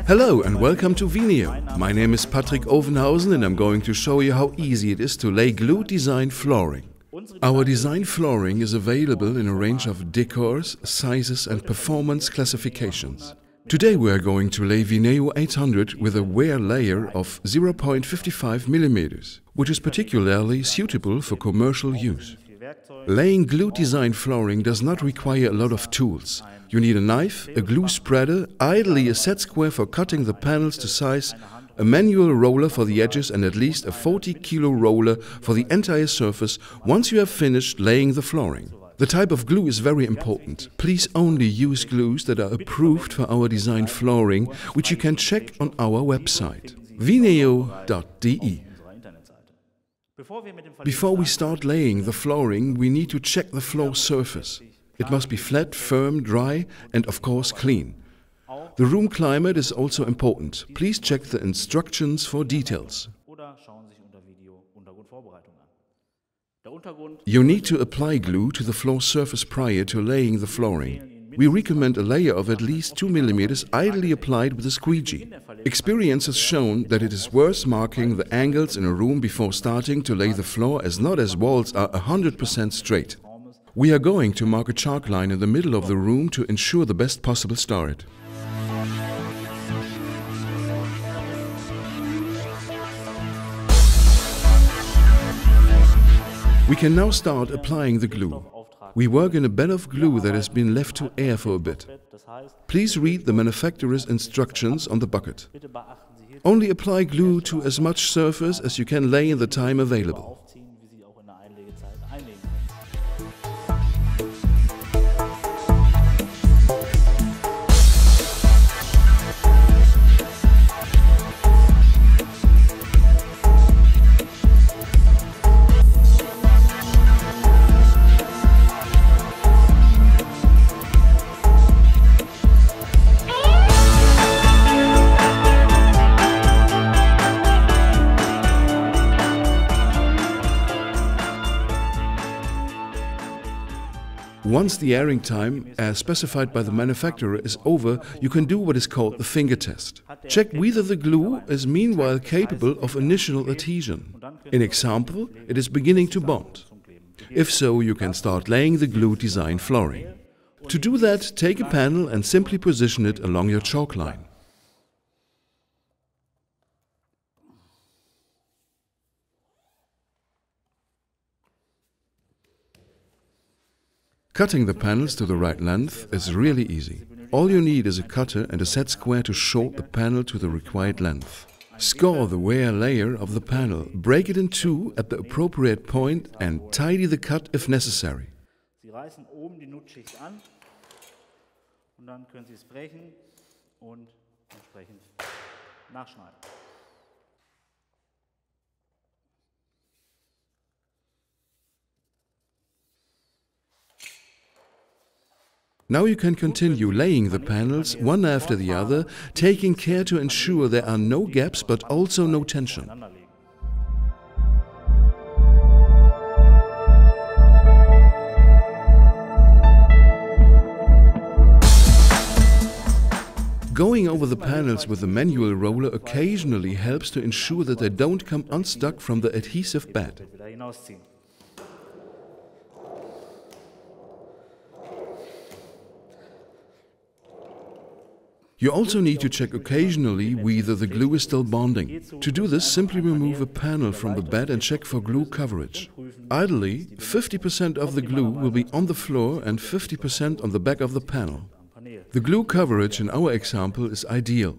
Hello and welcome to Wineo. My name is Patrick Ovenhausen and I'm going to show you how easy it is to lay glue design flooring. Our design flooring is available in a range of decors, sizes and performance classifications. Today we are going to lay Wineo 800 with a wear layer of 0.55 mm, which is particularly suitable for commercial use. Laying glue design flooring does not require a lot of tools. You need a knife, a glue spreader, ideally a set square for cutting the panels to size, a manual roller for the edges and at least a 40-kilo roller for the entire surface once you have finished laying the flooring. The type of glue is very important. Please only use glues that are approved for our design flooring, which you can check on our website, wineo.de. Before we start laying the flooring, we need to check the floor surface. It must be flat, firm, dry and of course clean. The room climate is also important. Please check the instructions for details. You need to apply glue to the floor surface prior to laying the flooring. We recommend a layer of at least 2 mm ideally applied with a squeegee. Experience has shown that it is worth marking the angles in a room before starting to lay the floor, as not as walls are 100% straight. We are going to mark a chalk line in the middle of the room to ensure the best possible start. We can now start applying the glue. We work in a bed of glue that has been left to air for a bit. Please read the manufacturer's instructions on the bucket. Only apply glue to as much surface as you can lay in the time available. Once the airing time, as specified by the manufacturer, is over, you can do what is called the finger test. Check whether the glue is meanwhile capable of initial adhesion. In example, it is beginning to bond. If so, you can start laying the glue design flooring. To do that, take a panel and simply position it along your chalk line. Cutting the panels to the right length is really easy. All you need is a cutter and a set square to short the panel to the required length. Score the wear layer of the panel, break it in two at the appropriate point and tidy the cut if necessary. Sie reißen oben die Nutzschicht an und dann können Sie es brechen und entsprechend nachschneiden. Now you can continue laying the panels one after the other, taking care to ensure there are no gaps but also no tension. Going over the panels with the manual roller occasionally helps to ensure that they don't come unstuck from the adhesive bed. You also need to check occasionally whether the glue is still bonding. To do this, simply remove a panel from the bed and check for glue coverage. Ideally, 50% of the glue will be on the floor and 50% on the back of the panel. The glue coverage in our example is ideal.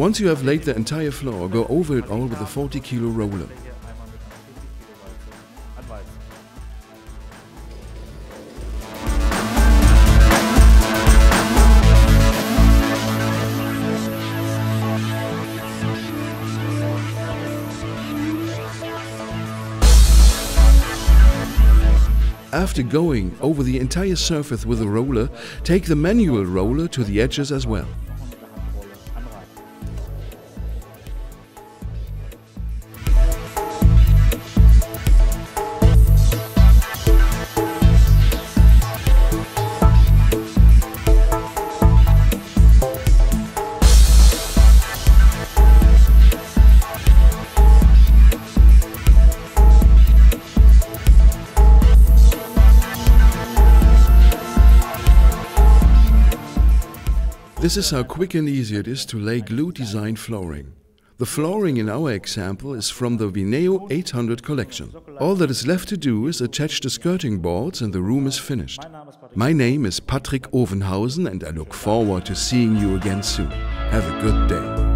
Once you have laid the entire floor, go over it all with a 40-kilo roller. After going over the entire surface with a roller, take the manual roller to the edges as well. This is how quick and easy it is to lay glue-designed flooring. The flooring in our example is from the Wineo 800 collection. All that is left to do is attach the skirting boards and the room is finished. My name is Patrick Ovenhausen and I look forward to seeing you again soon. Have a good day.